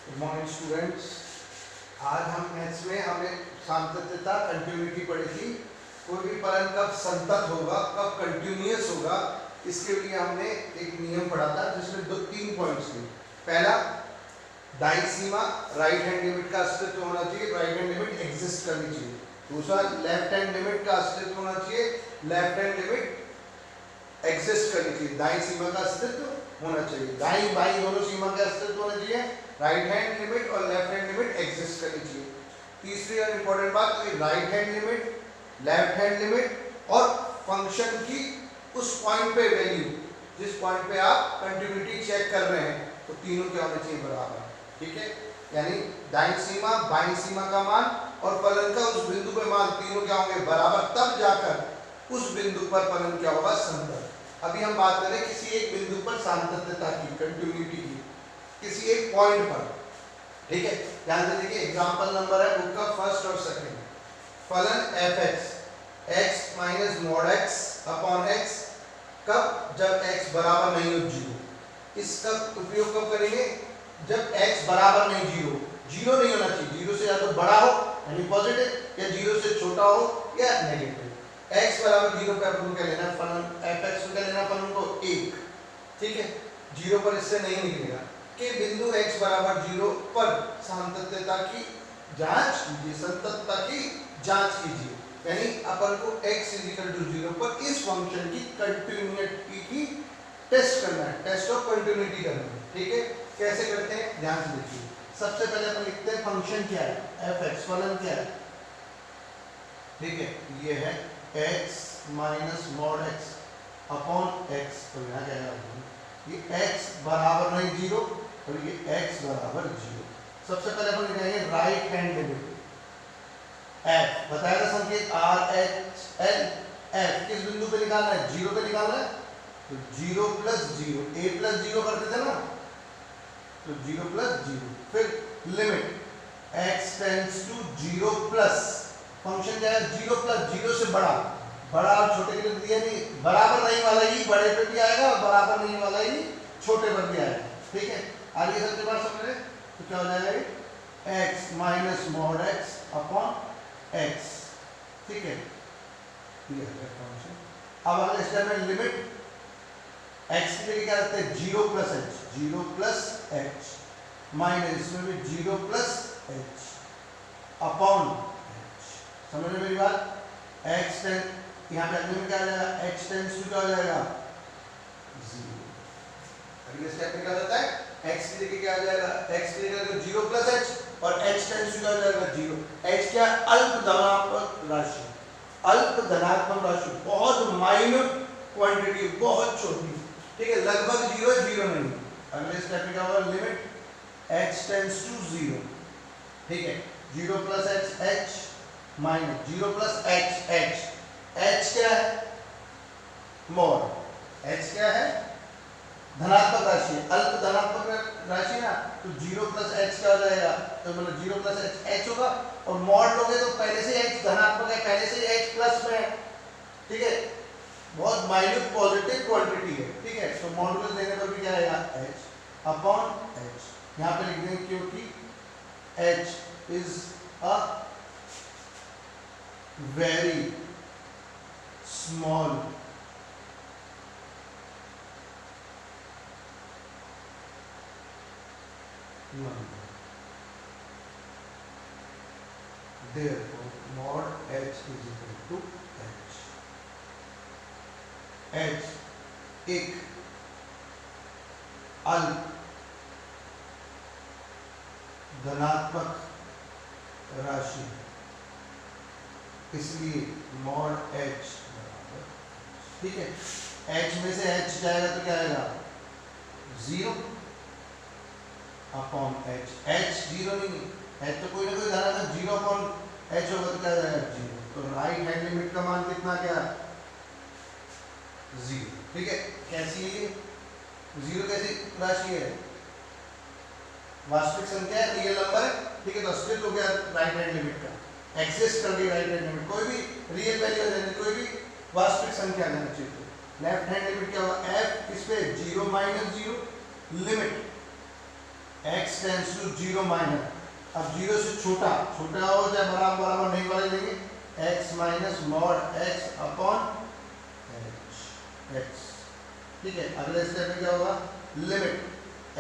Good morning students. आज हम maths में हमने सातत्यता कंटिन्यूटी पढ़ी थी। कोई भी फलन कब संतत होगा, कब कंटिन्यूअस होगा, इसके लिए हमने एक नियम पढ़ा था जिसमें तीन पॉइंट्स थे। पहला, दाईं सीमा राइट हैंड लिमिट का अस्तित्व होना चाहिए, राइट हैंड लिमिट एग्जिस्ट करनी चाहिए। दूसरा, लेफ्ट हैंड लिमिट का अस्तित्व होना चाहिए, लेफ्ट हैंड लिमिट एग्जिस्ट करनी चाहिए। दाईं सीमा का अस्तित्व होना चाहिए, दाईं बाईं दोनों सीमा का अस्तित्व होना चाहिए, राइट हैंड लिमिट और लेफ्ट हैंड लिमिट एग्जिस्ट करनी चाहिए। तीसरी और इंपॉर्टेंट बात, तो right hand limit, left hand limit और फंक्शन की उस पॉइंट पे वैल्यू जिस पॉइंट पे आप कंटिन्यूटी चेक कर रहे हैं, तो तीनों क्या होने चाहिए, बराबर। ठीक है, यानी दाईं सीमा बाईं सीमा का मान और फलन का उस बिंदु पे मान तीनों क्या होंगे, बराबर। तब जाकर उस बिंदु पर फलन क्या होगा, संतत। अभी हम बात करें किसी एक बिंदु पर सातत्यता की, कंटिन्यूटी की, किसी एक पॉइंट पर। ठीक है, ध्यान से देखिए, एग्जांपल नंबर है बुक का फर्स्ट और सेकंड। फलन fx x minus mod x upon x कब, जब x बराबर नहीं हो 0। इसका उपयोग कब करेंगे, जब x बराबर नहीं 0 नहीं होना चाहिए, 0 से या तो बड़ा हो यानी पॉजिटिव, या 0 से छोटा हो या नेगेटिव। x बराबर 0 पे अपन क्या लेना, फलन fx को क्या लेना, फलन को 1। ठीक है, 0 पर इससे नहीं निकलेगा कि बिंदु x बराबर 0 पर सातत्यता की जांच कीजिए, संततता की जांच कीजिए। यानी अपन को x इक्वल टू 0 पर इस फंक्शन की कंटिन्यूटी की टेस्ट करना है, टेस्ट ऑफ कंटिन्यूटी करना है। ठीक है, कैसे करते हैं, ध्यान से देखिए। सबसे पहले अपन लिखते हैं फंक्शन क्या है, fx, फलन क्या है। ठीक है, ये है x minus mod x upon x, तो यहाँ क्या है, ये x बराबर नहीं 0 और ये x बराबर 0। सबसे पहले अपन लिखेंगे राइट हैंड लिमिट f, बताया था संकेत r h l। f किस बिंदु पे निकालना है, 0 पे निकालना है, तो 0 प्लस 0, a प्लस 0 करते थे ना, तो 0 प्लस 0। फिर limit x tends to 0 plus, function क्या है, 0 प्लस, 0 से बड़ा, बड़ा और छोटे के लिए दिया नहीं, बराबर नहीं वाला ही बड़े पे भी आएगा और बराबर नहीं वाला ही छोटे पर भी आएगा। ठीक है, आगे सबके बाद समझ रहे, तो क्या हो जाएगा, x minus mod x upon x। ठीक है, ये है फंक्शन। अब अगले स्टेप में लिमिट x के लिए क्या रखते हैं, 0 plus h, 0 plus h minus, इसमें भी 0 प्लस h अपॉन h। समझ रहे मेरी बात, x टेंस यहाँ पे अगले में क्या आ जाएगा, h टेंस टू क्या हो जाएगा, 0। अगले स्टेप में क्या होता है, x के लिए क्या आ जाएगा, x के लिए 0 प्लस h और h टेंस टू क्या हो जाएगा, 0। h क्या, अल्प धनात्मक राशि, अल्प धनात्मक राशि, बहुत माइन्यूट क्वांटिटी, बहुत छोटी। ठीक है, लगभग 0 नहीं। अगले स्टेप में क्या होगा, लिमिट h टेंस टू 0। ठीक है, 0 plus h minus 0 plus h क्या है, मॉड, h क्या है, धनात्मक राशि, अल्प धनात्मक राशि ना, तो 0 प्लस h क्या हो जाएगा, तो मतलब 0 प्लस h होगा, और मॉड लोगे तो पहले से h धनात्मक है, पहले से h प्लस में है। ठीक है, बहुत माइन्यूट पॉजिटिव क्वांटिटी है। ठीक है, तो मॉडुलस देने पर भी क्या आएगा, h अपॉन h। यहाँ पे लिख देंगे क्योंकि h is a very small number, therefore mod h is equal to h। h एक अल्प धनात्मक राशि है, इसलिए mod h बराबर। ठीक है, h में से h जाएगा तो क्या आएगा, 0 अपॉन h, h 0 नहीं, h तो कोई ना कोई धनात्मक, 0 अपॉन h होगा तो क्या जाएगा, 0। तो राइट हैंड लिमिट का मान कितना क्या, 0। ठीक है, कैसी है 0, कैसी राशि है, वास्तविक संख्या है, रियल नंबर है। ठीक है, तो स्प्लिट हो गया राइट हैंड लिमिट का, एक्सिस्ट कर गई राइट हैंड लिमिट, कोई भी रियल वैल्यू देनी, कोई भी वास्तविक संख्या देना चाहिए। लेफ्ट हैंड लिमिट क्या होगा, f किस पे, 0 minus 0, limit x tends to 0 minus, अब 0 से छोटा छोटा हो चाहे बराबर बराबर नहीं वाले लेंगे, x minus mod x upon x। ठीक है, अगले स्टेप में क्या होगा, लिमिट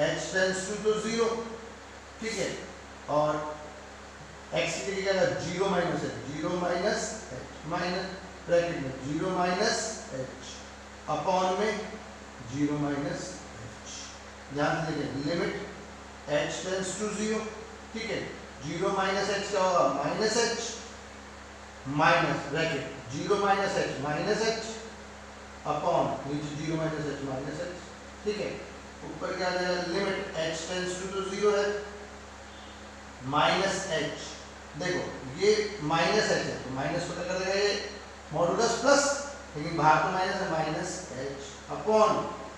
x टेंड्स टू 0, ठीक है, और x की जगह क्या, 0 minus h, 0 minus h minus bracket में 0 माइनस h अपॉन में 0 माइनस h। ध्यान से देखें, लिमिट h टेंड्स टू 0, ठीक है, 0 माइनस h क्या होगा, minus h minus bracket 0 minus h minus h upon नीचे 0 माइनस h माइनस h, ठीक है, ऊपर क्या आ जाएगा, लिमिट h टेंड्स टू 0 है माइनस h, देखो ये माइनस h है तो माइनस पता कर देगा ये मॉडुलस प्लस, लेकिन बाहर तो माइनस है, minus h upon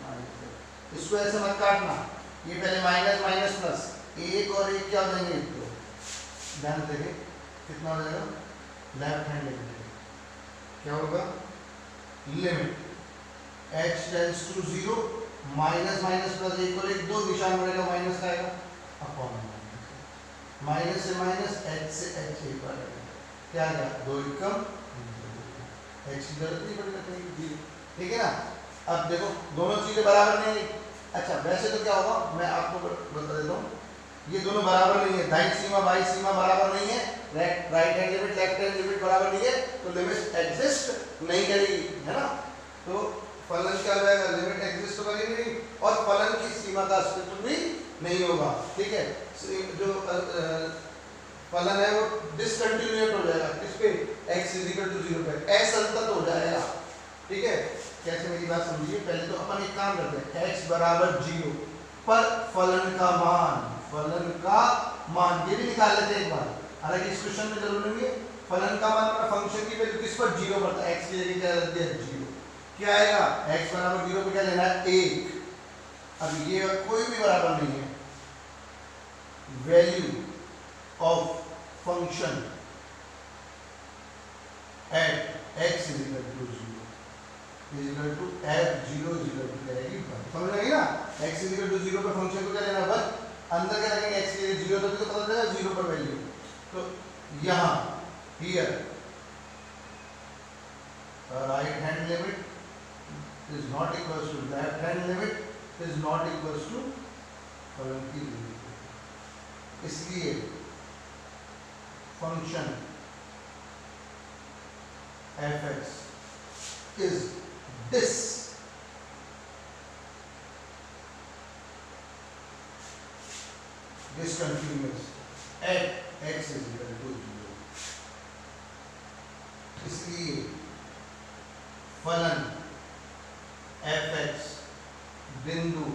minus h। इसको ऐसे मत काटना, ये पहले माइनस माइनस प्लस, एक और एक क्या हो जाएंगे, तो ध्यान देंगे कितना हो जाएगा, लेफ्ट हैंड लिमिट क्या होगा, limit h tends to 0 minus minus plus, एक और एक दो निशान बढ़ेगा माइनस का आएगा अपॉन माइनस से माइनस h से h एक बार क्या आ गया, 2 एकम h की जरूरत नहीं पड़ेगा कहीं, ठीक है ना। अब देखो दोनों चीजें बराबर नहीं है, अच्छा वैसे तो क्या होगा, मैं आपको बता देता हूँ, ये दोनों बराबर नहीं है, दाईं सीमा बाईं सीमा बराबर नहीं है, right hand limit left hand limit बराबर नहीं है, तो लिमिट एग्जिस्ट नहीं करेगी, है ना। तो फलन क्या हो जाएगा, लिमिट एग्जिस्ट करेगी नहीं, और फलन की सीमा का अस्तित्व भी नहीं होगा, ठीक है। जो फलन है वो डिसकंटिन्यूएट हो जाएगा, किस पे, x = 0 पे, असंतत हो जाएगा, ठीक है। कैसे, मेरी बात समझिए, पहले तो अपन एक काम करते हैं, x = 0 पर फलन का मान ये भी निकाल लेते हैं एक बार, हालांकि इस क्वेश्चन में जरूर नहीं है, फलन का मान मतलब फंक्शन की वैल्यू किस पर, 0 पर, x की जगह क्या रख दिया, 0, क्या आएगा, x = 0 पे क्या लेना है, 1। अब ये कोई भी बराबर नहीं है, value of function at x = 0 f0 करेगी 1, समझ लगी ना, x = 0 पर फंक्शन को क्या लेना है, 1, अंदर क्या रखेंगे, x के लिए 0 तो पता चलेगा 0 पर वैल्यू, तो यहाँ here right hand limit is not equals to left hand limit is not equals to फलन की लिमिट, इसलिए function f(x) is discontinuous at x = 0, इसलिए फलन f(x) बिंदु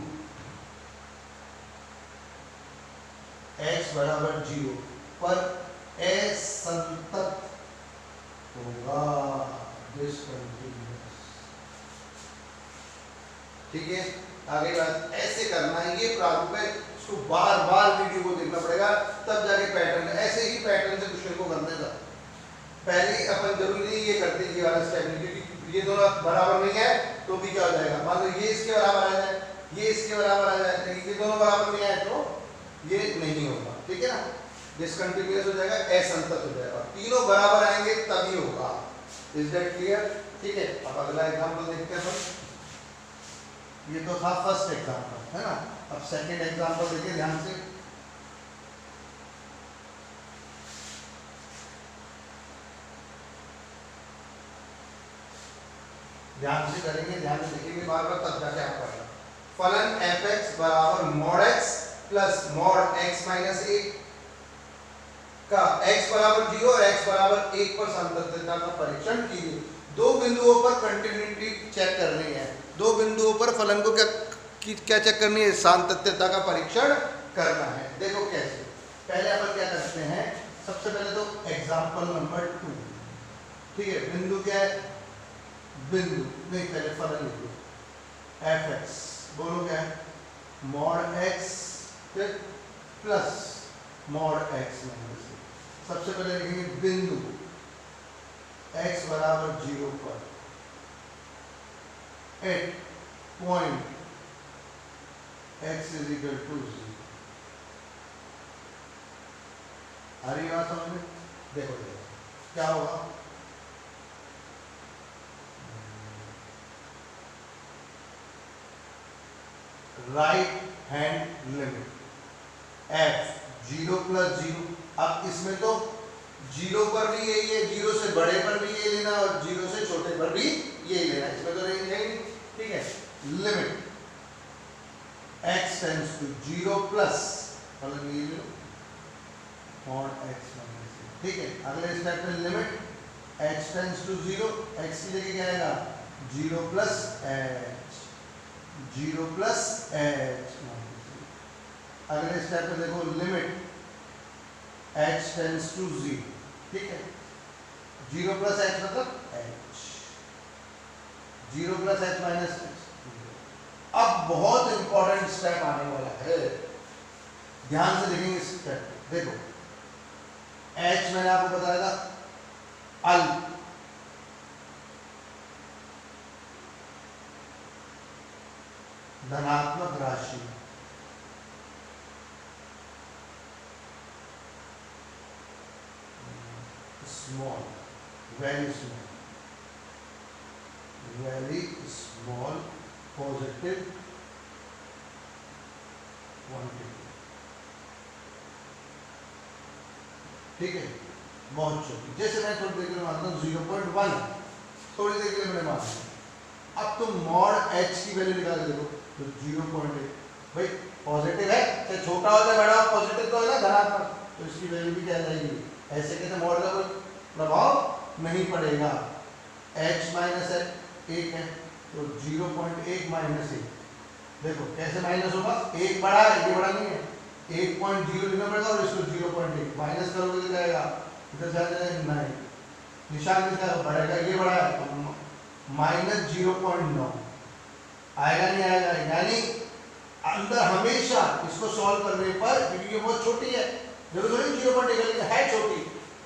x = 0 पर असंतत होगा, डिसकंटिन्यूअस, ठीक है। आगे बात ऐसे करना है, ये प्रारूप है, इसको बार बार वीडियो को देखना पड़ेगा, तब जाके पैटर्न, ऐसे ही पैटर्न से क्वेश्चन को करने का, पहले अपन जरूरी नहीं ये करते ये वाला स्टेप नहीं, क्योंकि ये दोनों बराबर नहीं है तो भी क्या हो जाएगा, मान लो ये इसके बराबर आ जाए, ये इसके बराबर आ जाए, लेकिन ये दोनों बराबर नहीं आए तो ये नहीं होगा, ठीक है ना, डिसकंटिन्यूअस हो जाएगा, असंतत हो जाएगा, तीनों बराबर आएंगे तभी होगा। इज दैट क्लियर, ठीक है। अब अगला एग्जांपल देखते हैं, ये तो था फर्स्ट एग्जांपल, है ना। अब सेकंड एग्जांपल देखिए ध्यान से, ध्यान से करेंगे, ध्यान से देखेंगे बार बार, तब जाके आप पढ़ेंगे। फलन f(x) = mod x plus mod x - 1 का x = 0 और x = 1 पर संततता का परीक्षण कीजिए। दो बिंदुओं पर कंटिन्यूटी चेक करनी है, दो बिंदुओं पर फलन को क्या चेक करनी है, सातत्यता का परीक्षण करना है। देखो कैसे, पहले अपन क्या करते हैं, सबसे पहले तो एग्जांपल नंबर 2, ठीक है। बिंदु क्या है, बिंदु नहीं, पहले फलन लिखो, f(x) बोलो क्या है, mod x फिर प्लस mod x - 1। सबसे पहले लिखेंगे बिंदु x = 0 पर, एट पॉइंट x = 0, आ रही बात समझ में? देखो देखो क्या होगा, right hand limit F 0 plus 0। अब इसमें तो 0 पर भी यही है, 0 से बड़े पर भी यही लेना और 0 से छोटे पर भी यही लेना, इसमें तो रेंज है ही, ठीक है। Limit x tends to 0 plus मतलब ये लो मॉड x माइनस, ठीक है। अगले स्टेप में limit x tends to 0, x की जगह क्या आएगा 0 प्लस h, 0 प्लस h। अगले स्टेप में देखो लिमिट h टेंड्स टू 0, ठीक है। 0 प्लस h मतलब h, 0 plus h minus h। अब बहुत इंपॉर्टेंट स्टेप आने वाला है, ध्यान से देखेंगे इस स्टेप को। देखो h मैंने आपको बताया था अल्प, धनात्मक राशि, small, very small positive quantity, ठीक है, बहुत छोटी। जैसे मैं थोड़ी देर के लिए मानता हूँ 0.1, थोड़ी देर के लिए मैंने मान लिया। अब तुम मॉड h की वैल्यू निकाल के देखो तो 0.8, भाई पॉजिटिव है, चाहे छोटा हो चाहे बड़ा हो, पॉजिटिव तो है ना, धनात्मक, तो इसकी वैल्यू भी क्या जाएगी, ऐसे कैसे मॉड का कोई प्रभाव नहीं पड़ेगा। h माइनस एक है तो 0.1 माइनस 1, देखो कैसे माइनस होगा, एक बड़ा है ये बड़ा नहीं है, 1.0 लिखना पड़ेगा और इसको 0.1 माइनस करोगे तो क्या आएगा, इधर से आ जाएगा 9, निशान किसका बढ़ेगा, ये बड़ा है तो माइनस 0.9 आएगा नहीं आएगा। यानी अंदर हमेशा इसको सॉल्व करने पर, क्योंकि ये बहुत छोटी है, जरूर थोड़ी 0.1 है छोटी,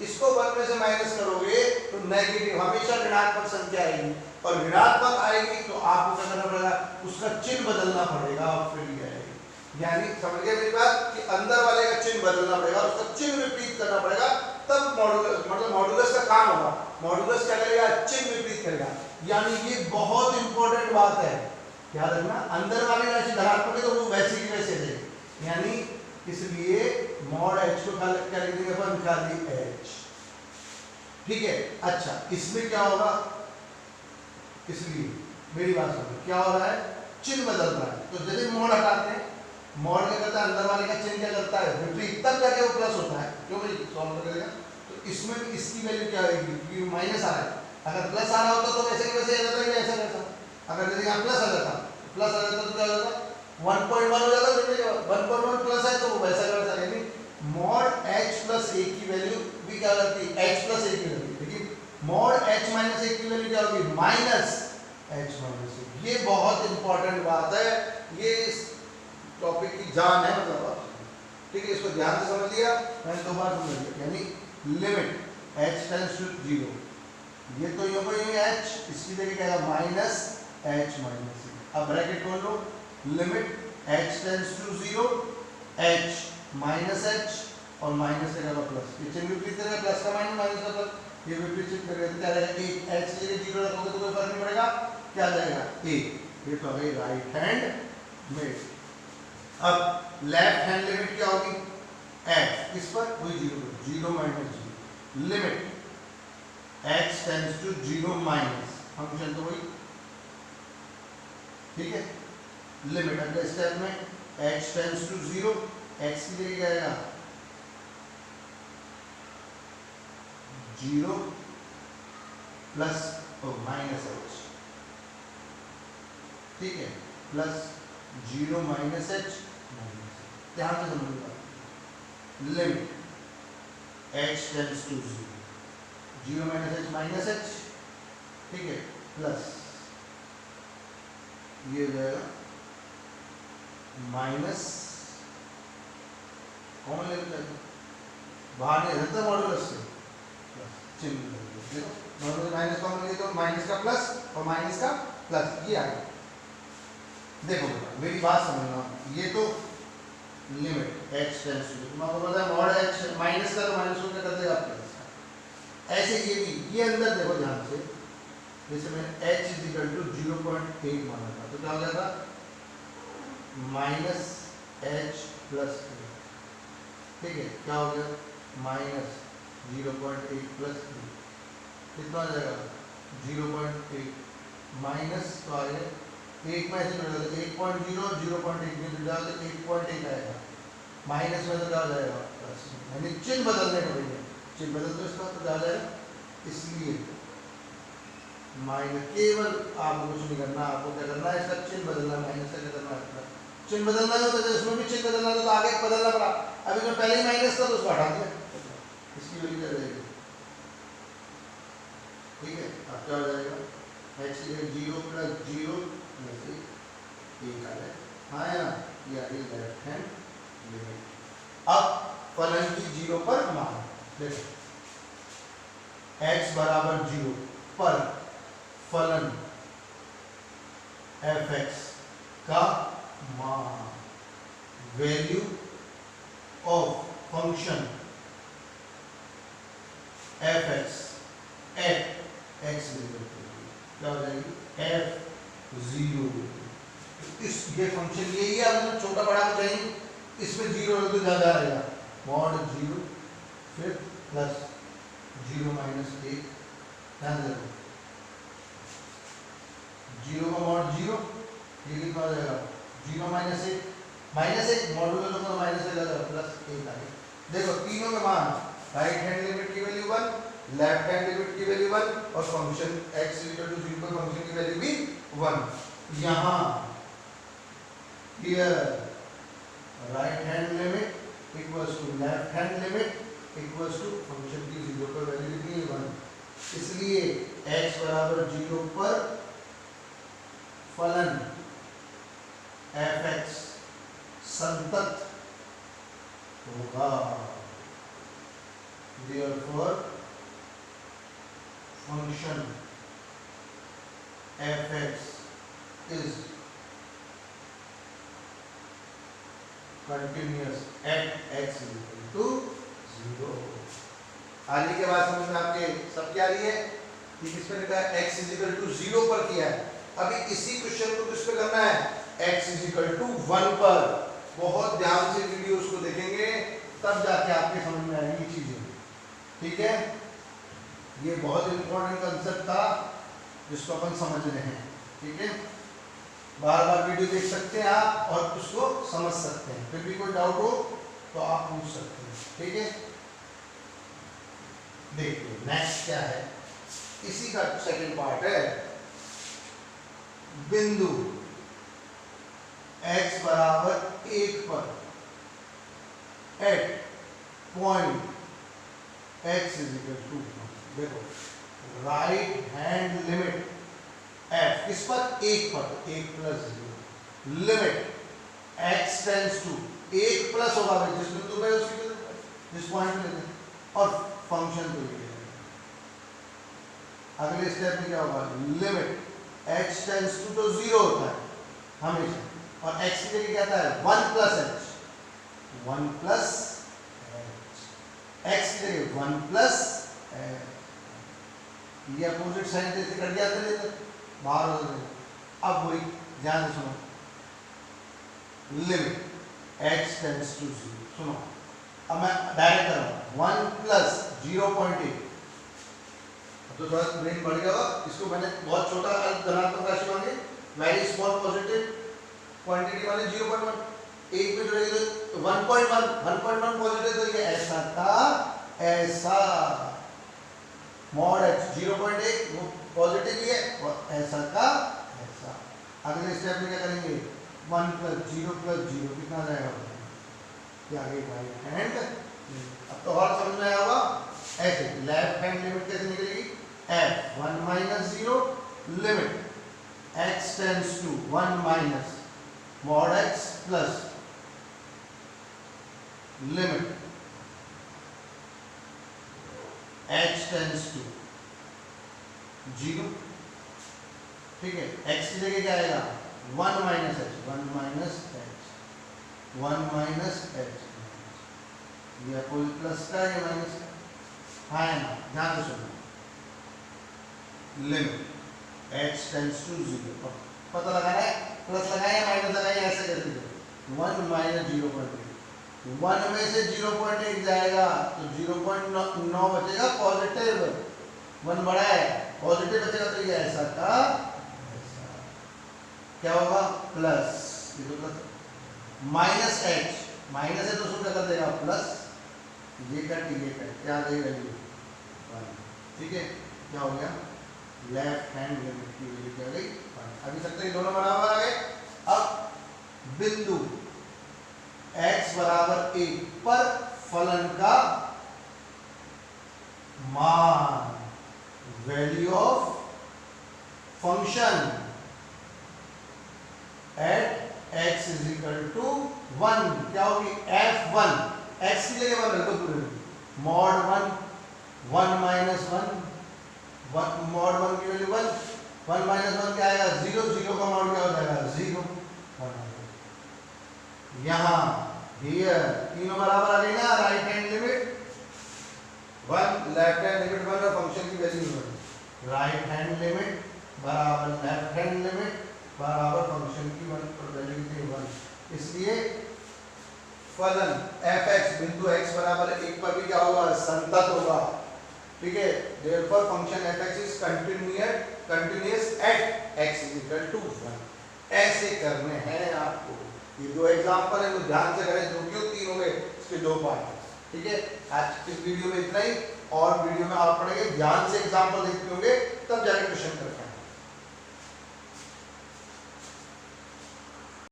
इसको 1 में से माइनस करोगे तो नेगेटिव, हमेशा ऋणात्मक संख्या आएगी, और ऋणात्मक आएगी तो आपको क्या करना पड़ेगा, उसका चिन्ह बदलना पड़ेगा और फिर ये आएगी। यानी समझ गए मेरी बात कि अंदर वाले का चिन्ह बदलना पड़ेगा, उसका चिन्ह विपरीत करना पड़ेगा, तब मॉडुलस मतलब मॉडुलस का काम होगा। मॉडुलस क्या करेगा, चिन्ह विपरीत करेगा। यानी ये बहुत इंपॉर्टेंट बात है, याद रखना, अंदर वाली राशि धनात्मक है तो वो वैसे की वैसे है, यानी इसलिए मॉड h को क्या लिख देंगे अपन, खाली h, ठीक है। अच्छा इसमें क्या होगा, इसलिए मेरी बात सुनो, क्या हो रहा है, चिन्ह बदल रहा है, तो यदि मॉड हटाते हैं, मॉड क्या करता है, अंदर वाले का चिन्ह क्या करता है, विपरीत, तब जाके वो प्लस होता है, क्यों भाई सॉल्व करेगा। तो इसमें इसकी वैल्यू क्या आएगी, क्योंकि माइनस आ रहा है, अगर प्लस आ रहा होता तो वैसे ही वैसे आ जाता है, ऐसा वैसा, अगर यदि यहाँ प्लस आ जाता तो क्या हो जाता, 1.1 हो जाता, 1.1 प्लस है तो वैसा वैसा, यानी मॉड h प्लस 1 की वैल्यू भी क्या रहती है, h प्लस 1 की वैल्यू, लेकिन मॉड h माइनस 1 की वैल्यू क्या होगी, माइनस h माइनस 1। ये बहुत इंपॉर्टेंट बात है, ये इस टॉपिक की जान है, मतलब ठीक है, इसको ध्यान से समझ लिया, मैंने दो बार समझ लिया। यानी लिमिट h टेंड्स टू 0, ये तो ये कोई h, इसकी जगह क्या है माइनस h माइनस 1। अब ब्रैकेट खोल लो, limit h tends to 0, h minus h और माइनस से क्या प्लस, ये चिन्ह विपरीत करेगा, प्लस का माइनस माइनस का प्लस, ये विपरीत चिन्ह करेगा तो क्या रहेगा, एक h की जगह 0 रखोगे तो कोई फर्क नहीं पड़ेगा, क्या जाएगा 1। ये तो है राइट हैंड मेड। अब लेफ्ट हैंड लिमिट क्या होगी, f किस पर, वही 0 minus 0, limit x tends to 0 minus function तो वही, ठीक है। लिमिट अगले स्टेप में h टेंड्स टू 0, x की जगह क्या आएगा 0 प्लस माइनस h, ठीक है, प्लस 0 माइनस h, ध्यान से समझिएगा, limit h tends to 0 minus h minus h, ठीक है, प्लस ये हो जाएगा माइनस, कॉमन लेवल जाएगा, बाहर नहीं रहता मॉडुलस से, चिन्ह देखो, मॉडुलस माइनस कॉमन ले तो माइनस का प्लस और माइनस का प्लस, ये आ गया। देखो बेटा मेरी बात समझना, ये तो लिमिट h टेंड्स टू, आपको पता है मॉड h माइनस का तो माइनस होकर कर देगा प्लस का। ऐसे ये भी, ये अंदर देखो ध्यान से, जैसे मैंने h इज इक्वल टू 0.8 माना था तो क्या हो जाएगा माइनस h प्लस 8, ठीक है, क्या हो गया माइनस 0.8 प्लस 8 कितना आ जाएगा 0.8 माइनस तो आ गया 8 में ऐसे मिल जाएगा 8.0 0.8 में मिल जाएगा तो 8.8 आएगा, माइनस में तो क्या हो जाएगा प्लस, यानी चिन्ह बदलने को भैया, चिन्ह बदल दो इसका तो क्या हो जाएगा, इसलिए माइनस, केवल आपको कुछ नहीं करना, आपको क्या करना है इसका चिन्ह बदलना, माइनस का क्या करना है, चिन्ह बदलना है तो इसमें भी चिन्ह बदलना तो आगे बदलना पड़ा, अभी जो पहले ही माइनस था तो उसको हटा दिया, इसकी वैल्यू क्या रहेगी, ठीक है, अब क्या हो जाएगा x इक्वल 0 प्लस 0 में से 1 आ जाए, हाँ है ना, ये आ गई लेफ्ट हैंड लिमिट। अब फलन की 0 पर मान, देखो x बराबर 0 पर फलन fx का मान, value of function fx at x क्या हो जाएगी f0, इस ये फंक्शन यही है, हमने छोटा बड़ा हो जाएंगे, इसमें 0 तो ज्यादा आएगा, मॉड 0 फिर प्लस 0 माइनस 1, ध्यान रखो 0 का मॉड 0, ये कितना हो जाएगा 0 माइनस 1 मॉडुलो तो माइनस 1 आएगा प्लस 1 आएगा, देखो तीनों के मान, राइट हैंड लिमिट की वैल्यू 1, लेफ्ट हैंड लिमिट की वैल्यू 1 और फंक्शन x इक्वल टू 0 पर फंक्शन की वैल्यू भी 1। यहाँ here right hand limit equals to left hand limit equals to function की 0 पर वैल्यू कितनी है 1, इसलिए x बराबर 0 पर फलन fx संतत होगा, therefore function fx is continuous at x equal to 0। आने के बाद समझ में आपके सब क्या रही है कि किस पे लिखा है x is equal to 0 पर किया है, अभी इसी क्वेश्चन को किस पे करना है x is equal to 1 पर, बहुत ध्यान से वीडियोस को देखेंगे तब जाके आपके समझ में आएंगी चीजें, ठीक है, ये बहुत इंपॉर्टेंट कंसेप्ट था जिसको अपन समझ रहे हैं, ठीक है, बार बार वीडियो देख सकते हैं आप और उसको समझ सकते हैं, फिर भी कोई डाउट हो तो आप पूछ सकते हैं, ठीक है। देखिए नेक्स्ट क्या है, इसी का सेकंड पार्ट है, बिंदु x बराबर 1 पर at point x is equal to, देखो राइट हैंड लिमिट f किस पर 1 पर, 1 plus 0 limit x tends to 1 plus होगा जिस बिंदु पे उसकी जिस पॉइंट पे लेते हैं और फंक्शन को लेते हैं, अगले स्टेप में क्या होगा लिमिट x टेंड्स टू तो 0 होता है हमेशा और x की जगह क्या आता है 1 प्लस h, 1 प्लस x की जगह 1 प्लस ये अपोजिट साइन से कट जाते हैं बाहर हो जाते, अब वही ध्यान से सुनो, लिमिट x टेंड्स टू 0, सुनो अब मैं डायरेक्ट करूंगा 1 प्लस 0.8, तो थोड़ा ब्रेन बढ़ गया होगा, इसको मैंने बहुत छोटा धनात्मक राशि मांगे, वेरी स्मॉल पॉजिटिव क्वांटिटी माने 0.1, 1 में जुड़ेगी तो 1.1 पॉजिटिव, तो ये ऐसा था ऐसा, मॉड h 0.1 वो पॉजिटिव ही है और ऐसा का ऐसा, अगले स्टेप में क्या करेंगे 1 प्लस 0 कितना आ जाएगा, ये आगे राइट हैंड, अब तो और समझ में आया होगा, ऐसे लेफ्ट हैंड लिमिट कैसे निकलेगी f 1 minus 0 limit x tends to 1 minus mod x plus limit h tends to 0, ठीक है, x की जगह क्या आएगा 1 माइनस h, 1 माइनस एच, ये कोई प्लस का या माइनस का, हाँ है ना, ध्यान से सुनना, लिमिट h टेंड्स टू 0, पता लगाना है, प्लस लगाए या माइनस लगाए, ऐसे करके दो, 1 माइनस 0.8, 1 में से 0.8 जाएगा तो 0.9 बचेगा पॉजिटिव, 1 बड़ा है पॉजिटिव बचेगा तो ये ऐसा का ऐसा, क्या होगा प्लस, ये तो प्लस, माइनस एच, माइनस है तो उसको क्या कर देगा प्लस, ये कट क्या आ गई वैल्यू 1, ठीक है, क्या हो गया, लेफ्ट हैंड लिमिट की वैल्यू क्या गई 1, अभी सकते हैं दोनों बराबर आ गए। अब बिंदु x बराबर 1 पर फलन का मान, value of function at x is equal to 1, क्या होगी f1, x की जगह 1 रख दो पूरे में, मॉड 1 माइनस 1, मॉड 1 की वैल्यू 1, 1 माइनस 1 क्या आएगा 0, 0 का मॉड क्या हो जाएगा 0, 1 यहाँ हियर तीनों बराबर आ गई ना, right hand limit 1, left hand limit 1 और फंक्शन की वैल्यू 1, राइट हैंड लिमिट बराबर लेफ्ट हैंड लिमिट बराबर फंक्शन की 1 और वैल्यू की 1, इसलिए फलन fx बिंदु x बराबर 1 पर भी क्या होगा संतत होगा, ठीक है, therefore function fx is continuous at x is equal to 1, ऐसे करने हैं आपको, ये दो एग्जांपल है तो ध्यान से करें, जो क्यों 3 हो गए इसके 2 पार्ट, ठीक है। आज इस वीडियो में इतना ही, और वीडियो में आप पढ़ेंगे ध्यान से एग्जांपल देखते होंगे तब जाके क्वेश्चन कर पाएंगे।